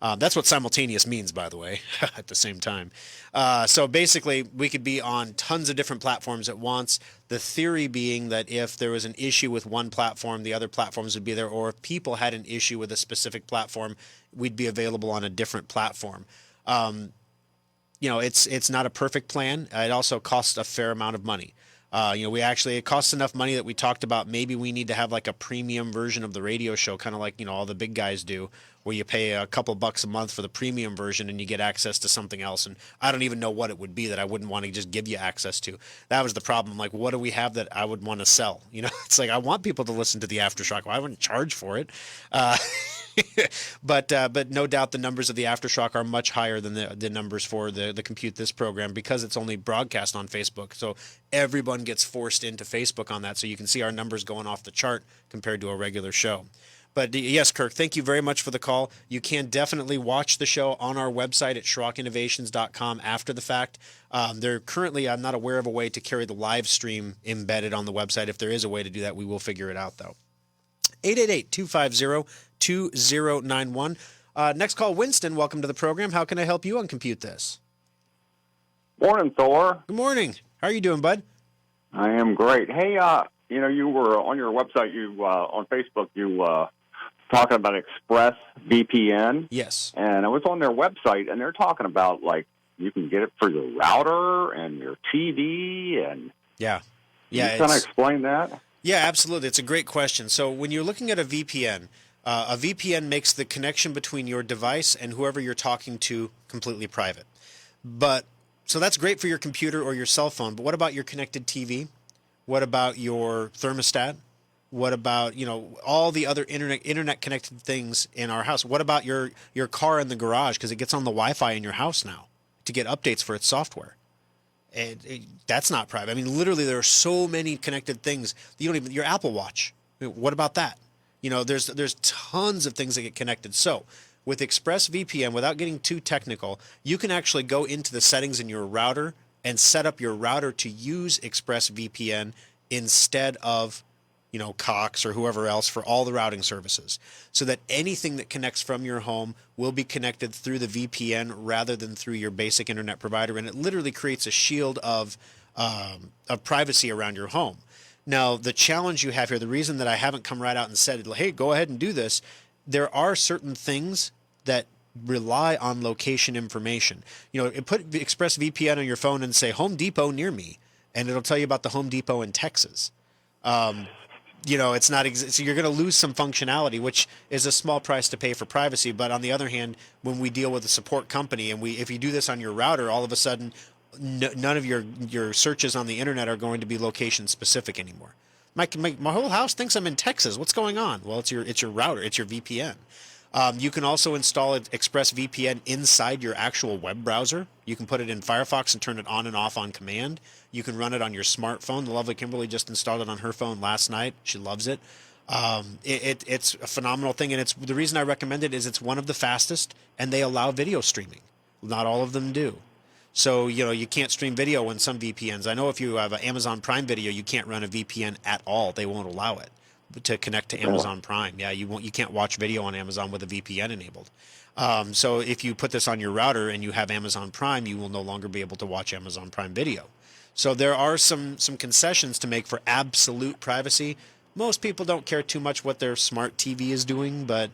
That's what simultaneous means, by the way, at the same time. So basically, we could be on tons of different platforms at once. The theory being that if there was an issue with one platform, the other platforms would be there, or if people had an issue with a specific platform, we'd be available on a different platform. It's not a perfect plan. It also costs a fair amount of money. It costs enough money that we talked about maybe we need to have like a premium version of the radio show, kind of like, all the big guys do, where you pay a couple bucks a month for the premium version and you get access to something else. And I don't even know what it would be that I wouldn't want to just give you access to. That was the problem. Like, what do we have that I would want to sell? It's like, I want people to listen to the Aftershock. Well, I wouldn't charge for it. But no doubt the numbers of the Aftershock are much higher than the numbers for the Compute This program, because it's only broadcast on Facebook. So everyone gets forced into Facebook on that. So you can see our numbers going off the chart compared to a regular show. But yes, Kirk, thank you very much for the call. You can definitely watch the show on our website at SchrockInnovations.com after the fact. I'm not aware of a way to carry the live stream embedded on the website. If there is a way to do that, we will figure it out, though. 888-250-2091. Next call, Winston. Welcome to the program. How can I help you on Compute This? Morning, Thor. Good morning. How are you doing, bud? I am great. Hey, you were on your website, on Facebook, talking about Express VPN. Yes. And I was on their website, and they're talking about, like, you can get it for your router and your TV. And yeah. Can you kind of explain that? Yeah, absolutely. It's a great question. So when you're looking at a VPN makes the connection between your device and whoever you're talking to completely private. So that's great for your computer or your cell phone. But what about your connected TV? What about your thermostat? What about, all the other internet connected things in our house? What about your car in the garage? Because it gets on the Wi-Fi in your house now to get updates for its software. And that's not private. I mean, literally, there are so many connected things. Your Apple Watch. What about that? There's tons of things that get connected. So with ExpressVPN, without getting too technical, you can actually go into the settings in your router and set up your router to use ExpressVPN instead of, Cox or whoever else for all the routing services, so that anything that connects from your home will be connected through the VPN rather than through your basic internet provider. And it literally creates a shield of privacy around your home. Now, the challenge you have here, the reason that I haven't come right out and said, hey, go ahead and do this, there are certain things that rely on location information. Put ExpressVPN on your phone and say Home Depot near me, and it'll tell you about the Home Depot in Texas. It's not so you're going to lose some functionality, which is a small price to pay for privacy. But on the other hand, when we deal with a support company and if you do this on your router, all of a sudden, none of your searches on the internet are going to be location specific anymore. My whole house thinks I'm in Texas. What's going on? Well, it's your router. It's your VPN. You can also install ExpressVPN inside your actual web browser. You can put it in Firefox and turn it on and off on command. You can run it on your smartphone. The lovely Kimberly just installed it on her phone last night. She loves it. It's a phenomenal thing, and the reason I recommend it is it's one of the fastest, and they allow video streaming. Not all of them do. So, you can't stream video on some VPNs. I know if you have an Amazon Prime Video, you can't run a VPN at all. They won't allow it to connect to Amazon Prime. Yeah, you can't watch video on Amazon with a VPN enabled. So if you put this on your router and you have Amazon Prime, you will no longer be able to watch Amazon Prime Video. So there are some concessions to make for absolute privacy. Most people don't care too much what their smart TV is doing, but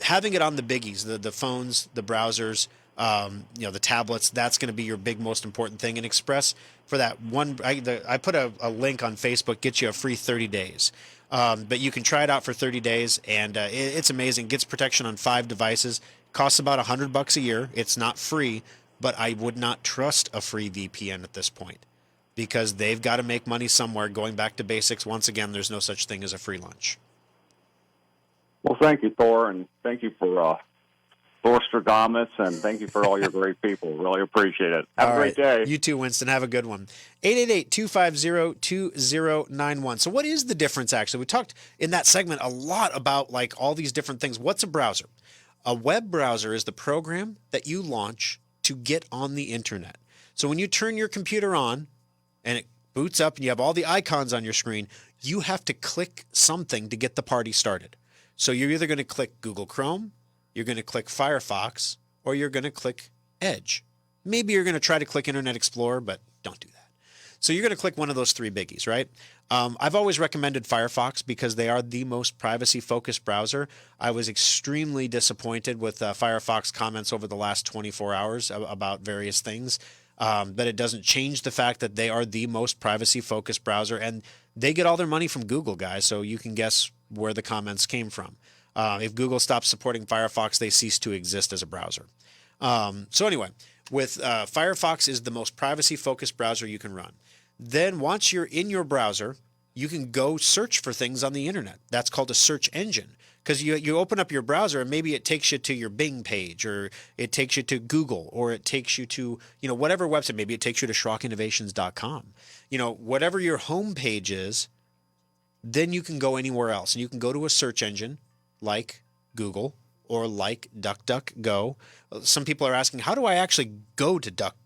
having it on the biggies, the phones, the browsers, the tablets, that's going to be your big most important thing. And Express, for that one, I put a link on Facebook, gets you a free 30 days. But you can try it out for 30 days, and it's amazing. Gets protection on 5 devices, Costs about $100 a year. It's not free, but I would not trust a free VPN at this point because they've got to make money somewhere. Going back to basics, once again, there's no such thing as a free lunch. Well, thank you, Thor, and thank you for Thor Stradamus, and thank you for all your great people. Really appreciate it. Have a great day. You too, Winston. Have a good one. 888-250-2091. So what is the difference, actually? We talked in that segment a lot about like all these different things. What's a browser? A web browser is the program that you launch to get on the internet. So when you turn your computer on and it boots up and you have all the icons on your screen, you have to click something to get the party started. So you're either going to click Google Chrome, you're going to click Firefox, or you're going to click Edge. Maybe you're going to try to click Internet Explorer, but don't do that. So you're going to click one of those three biggies, right? I've always recommended Firefox because they are the most privacy-focused browser. I was extremely disappointed with Firefox comments over the last 24 hours about various things. But it doesn't change the fact that they are the most privacy-focused browser, and they get all their money from Google, guys, so you can guess where the comments came from. If Google stops supporting Firefox, they cease to exist as a browser. So anyway, with Firefox is the most privacy-focused browser you can run. Then once you're in your browser, you can go search for things on the internet. That's called a search engine. Because you open up your browser and maybe it takes you to your Bing page, or it takes you to Google, or it takes you to, whatever website. Maybe it takes you to SchrockInnovations.com. Whatever your home page is, then you can go anywhere else. And you can go to a search engine like Google or like DuckDuckGo. Some people are asking, how do I actually go to Duck?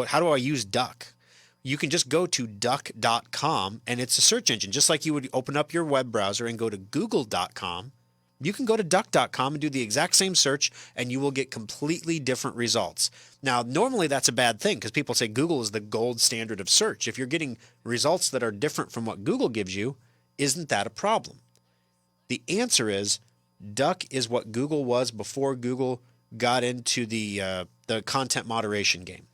How do I use Duck? You can just go to duck.com and it's a search engine. Just like you would open up your web browser and go to google.com, you can go to duck.com and do the exact same search and you will get completely different results. Now, normally that's a bad thing because people say Google is the gold standard of search. If you're getting results that are different from what Google gives you, isn't that a problem? The answer is Duck is what Google was before Google got into the content moderation game.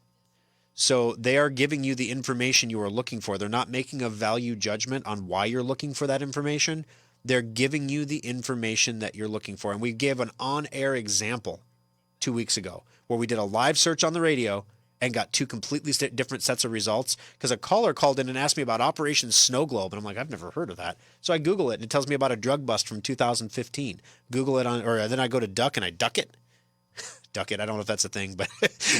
So they are giving you the information you are looking for. They're not making a value judgment on why you're looking for that information. They're giving you the information that you're looking for. And we gave an on-air example 2 weeks ago where we did a live search on the radio and got two completely different sets of results because a caller called in and asked me about Operation Snow Globe. And I'm like, I've never heard of that. So I Google it and it tells me about a drug bust from 2015. Google it or then I go to Duck and I duck it. Duck it. I don't know if that's a thing, but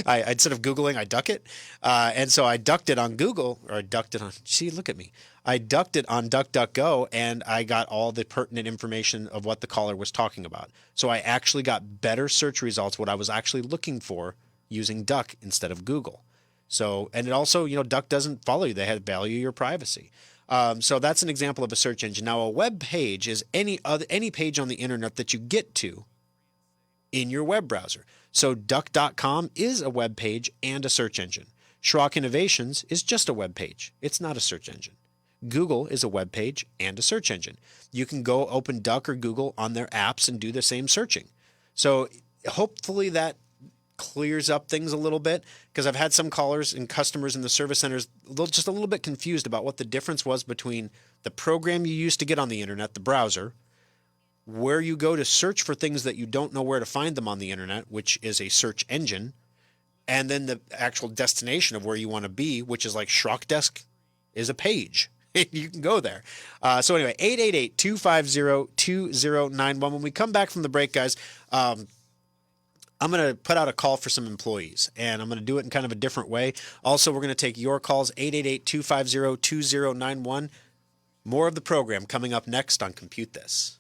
I instead of Googling, I duck it. And so I ducked it on Google, or I ducked it on, look at me. I ducked it on DuckDuckGo and I got all the pertinent information of what the caller was talking about. So I actually got better search results, what I was actually looking for using Duck instead of Google. So, and it also, Duck doesn't follow you. They value your privacy. So that's an example of a search engine. Now, a web page is any page on the internet that you get to in your web browser. So duck.com is a web page and a search engine. Schrock Innovations is just a web page. It's not a search engine. Google is a web page and a search engine. You can go open Duck or Google on their apps and do the same searching. So hopefully that clears up things a little bit, because I've had some callers and customers in the service centers just a little bit confused about what the difference was between the program you use to get on the internet, the browser, where you go to search for things that you don't know where to find them on the internet, which is a search engine, and then the actual destination of where you want to be, which is like Schrock Desk is a page. You can go there. So anyway, 888-250-2091. When we come back from the break, guys, I'm going to put out a call for some employees, and I'm going to do it in kind of a different way. Also, we're going to take your calls, 888-250-2091. More of the program coming up next on Compute This.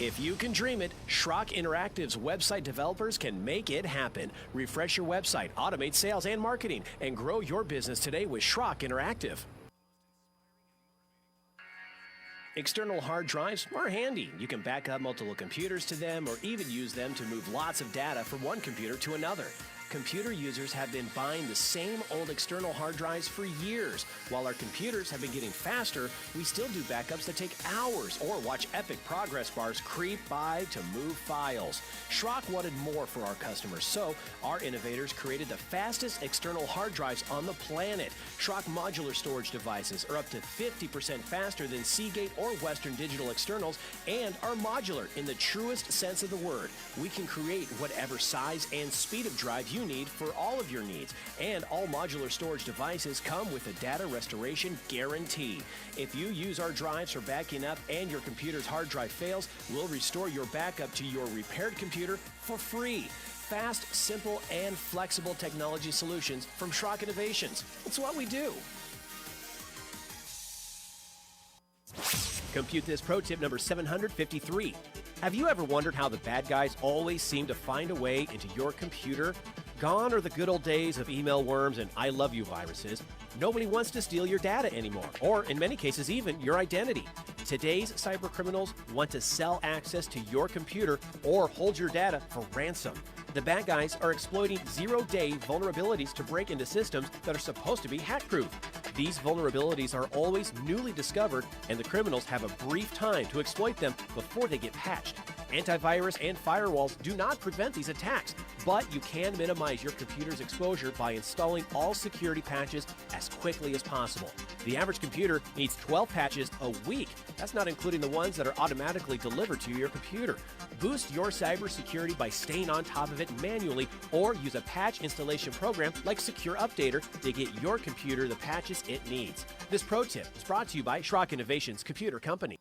If you can dream it, Schrock Interactive's website developers can make it happen. Refresh your website, automate sales and marketing, and grow your business today with Schrock Interactive. External hard drives are handy. You can back up multiple computers to them or even use them to move lots of data from one computer to another. Computer users have been buying the same old external hard drives for years. While our computers have been getting faster, we still do backups that take hours or watch epic progress bars creep by to move files. Schrock wanted more for our customers, so our innovators created the fastest external hard drives on the planet. Schrock modular storage devices are up to 50% faster than Seagate or Western Digital externals and are modular in the truest sense of the word. We can create whatever size and speed of drive you need for all of your needs, and all modular storage devices come with a data restoration guarantee. If you use our drives for backing up and your computer's hard drive fails, we'll restore your backup to your repaired computer for free. Fast, simple, and flexible technology solutions from Schrock Innovations. It's what we do. Compute This Pro Tip number 753. Have you ever wondered how the bad guys always seem to find a way into your computer? Gone are the good old days of email worms and I love you viruses. Nobody wants to steal your data anymore, or in many cases even your identity. Today's cyber criminals want to sell access to your computer or hold your data for ransom. The bad guys are exploiting zero-day vulnerabilities to break into systems that are supposed to be hack-proof. These vulnerabilities are always newly discovered, and the criminals have a brief time to exploit them before they get patched. Antivirus and firewalls do not prevent these attacks, but you can minimize your computer's exposure by installing all security patches as quickly as possible. The average computer needs 12 patches a week. That's not including the ones that are automatically delivered to your computer. Boost your cybersecurity by staying on top of it manually, or use a patch installation program like Secure Updater to get your computer the patches it needs. This pro tip is brought to you by Schrock Innovations Computer Company.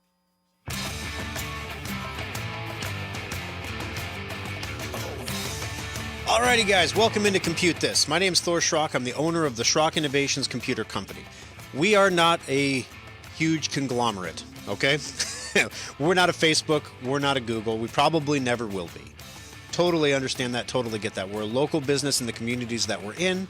Alrighty guys, welcome into Compute This. My name's Thor Schrock. I'm the owner of the Schrock Innovations Computer Company. We are not a huge conglomerate, okay? We're not a Facebook, we're not a Google, we probably never will be. Totally understand that, totally get that. We're a local business in the communities that we're in.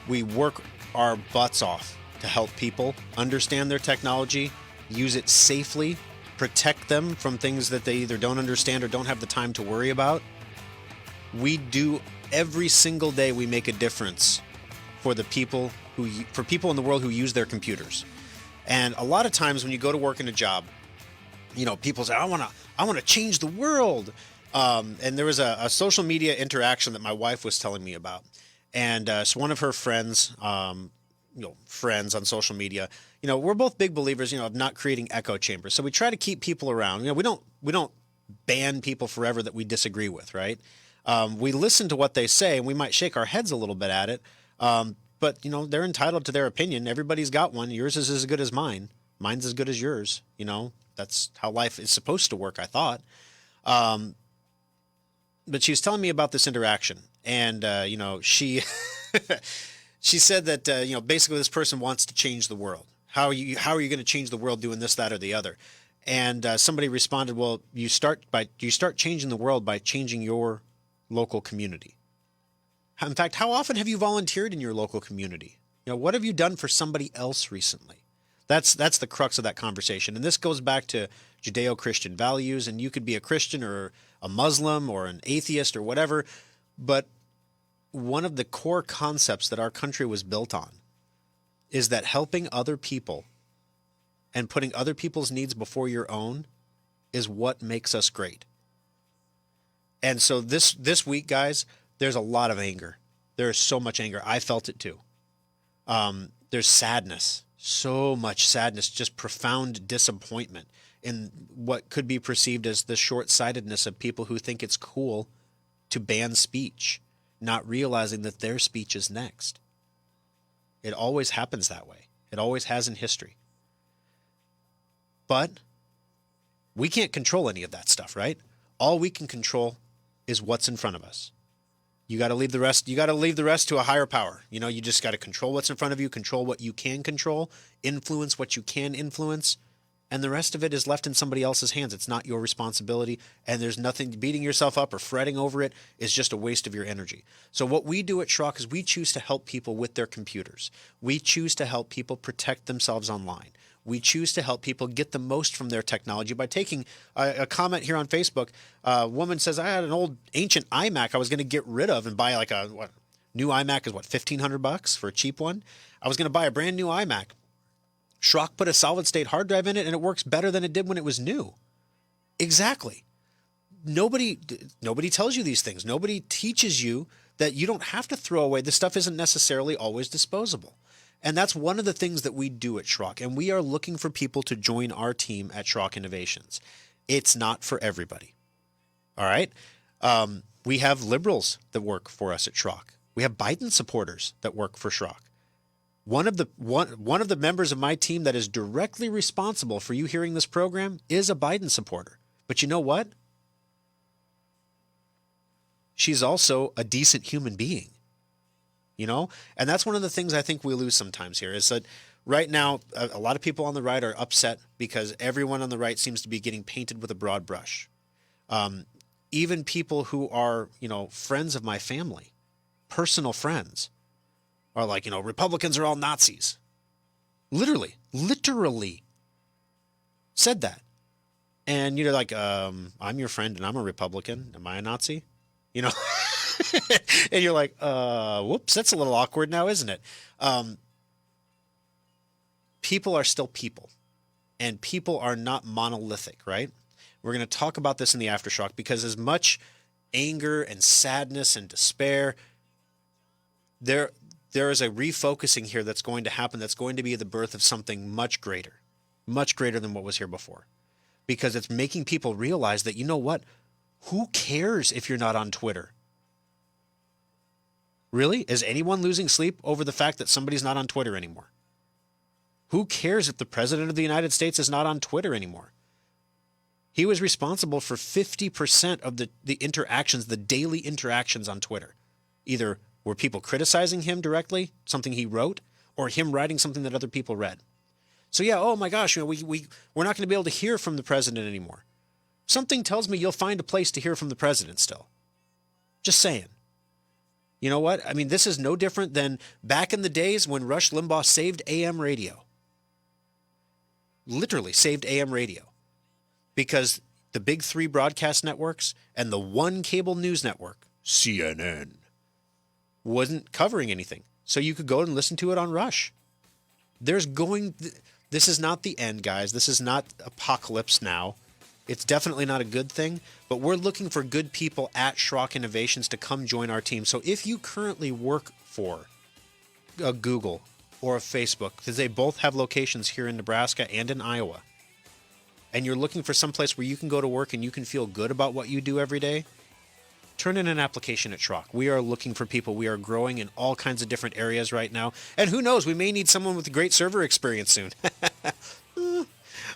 We work our butts off to help people understand their technology, use it safely, protect them from things that they either don't understand or don't have the time to worry about. We do every single day. We make a difference for people in the world who use their computers. And a lot of times when you go to work in a job, you know, people say, I want to change the world. And there was a social media interaction that my wife was telling me about. And so one of her friends, friends on social media, you know, we're both big believers, you know, of not creating echo chambers. So we try to keep people around. You know, we don't ban people forever that we disagree with, right? We listen to what they say, and we might shake our heads a little bit at it. But, you know, they're entitled to their opinion. Everybody's got one. Yours is as good as mine. Mine's as good as yours. You know, that's how life is supposed to work, I thought. But she was telling me about this interaction. And, you know, she said that, you know, basically this person wants to change the world. How are you going to change the world doing this, that, or the other? And somebody responded, well, you start changing the world by changing your local community. In fact, how often have you volunteered in your local community? You know, what have you done for somebody else recently? That's the crux of that conversation. And this goes back to Judeo-Christian values, and you could be a Christian or a Muslim or an atheist or whatever, but one of the core concepts that our country was built on is that helping other people and putting other people's needs before your own is what makes us great. And so this week, guys, there's a lot of anger. There is so much anger. I felt it too. There's sadness, so much sadness, just profound disappointment in what could be perceived as the short-sightedness of people who think it's cool to ban speech, not realizing that their speech is next. It always happens that way. It always has in history. But we can't control any of that stuff, right? All we can control is what's in front of us. You got to leave the rest. You got to leave the rest to a higher power. You know, you just got to control what's in front of you, control what you can control, influence what you can influence, and the rest of it is left in somebody else's hands. It's not your responsibility, and there's nothing beating yourself up or fretting over it is just a waste of your energy. So what we do at Schrock is we choose to help people with their computers. We choose to help people protect themselves online. We choose to help people get the most from their technology by taking a comment here on Facebook. A woman says, I had an old ancient iMac I was going to get rid of and buy like a new iMac is $1,500 for a cheap one. I was going to buy a brand new iMac. Schrock put a solid state hard drive in it and it works better than it did when it was new. Exactly. Nobody tells you these things. Nobody teaches you that you don't have to throw away. This stuff isn't necessarily always disposable. And that's one of the things that we do at Schrock. And we are looking for people to join our team at Schrock Innovations. It's not for everybody. All right? We have liberals that work for us at Schrock. We have Biden supporters that work for Schrock. One of the members of my team that is directly responsible for you hearing this program is a Biden supporter. But you know what? She's also a decent human being. You know, and that's one of the things I think we lose sometimes here is that right now, a lot of people on the right are upset because everyone on the right seems to be getting painted with a broad brush. Even people who are, friends of my family, personal friends, are like, Republicans are all Nazis. Literally said that. And you're like, I'm your friend and I'm a Republican. Am I a Nazi? And you're like, whoops, that's a little awkward now, isn't it? People are still people, and people are not monolithic, right? We're going to talk about this in the Aftershock because as much anger and sadness and despair, there is a refocusing here that's going to happen that's going to be the birth of something much greater than what was here before. Because it's making people realize that, you know what? Who cares if you're not on Twitter? Really? Is anyone losing sleep over the fact that somebody's not on Twitter anymore? Who cares if the President of the United States is not on Twitter anymore? He was responsible for 50% of the interactions, the daily interactions on Twitter. Either were people criticizing him directly, something he wrote, or him writing something that other people read. So yeah, oh my gosh, we're not going to be able to hear from the president anymore. Something tells me you'll find a place to hear from the president still. Just saying. You know what? I mean, this is no different than back in the days when Rush Limbaugh saved AM radio. Literally saved AM radio. Because the big three broadcast networks and the one cable news network, CNN, wasn't covering anything. So you could go and listen to it on Rush. This is not the end, guys. This is not apocalypse now. It's definitely not a good thing, but we're looking for good people at Schrock Innovations to come join our team. So if you currently work for a Google or a Facebook, because they both have locations here in Nebraska and in Iowa, and you're looking for some place where you can go to work and you can feel good about what you do every day, turn in an application at Schrock. We are looking for people. We are growing in all kinds of different areas right now. And who knows, we may need someone with great server experience soon.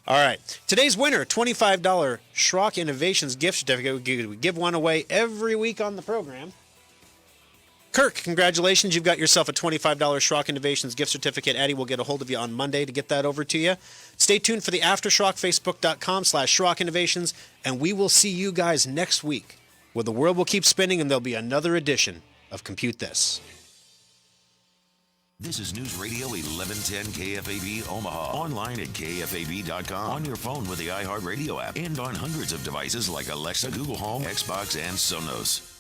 All right. Today's winner, $25 Schrock Innovations gift certificate. We give one away every week on the program. Kirk, congratulations. You've got yourself a $25 Schrock Innovations gift certificate. Addie will get a hold of you on Monday to get that over to you. Stay tuned for the Aftershock, facebook.com/Schrock Innovations, and we will see you guys next week where the world will keep spinning and there'll be another edition of Compute This. This is News Radio 1110 KFAB Omaha. Online at KFAB.com. On your phone with the iHeartRadio app. And on hundreds of devices like Alexa, Google Home, Xbox, and Sonos.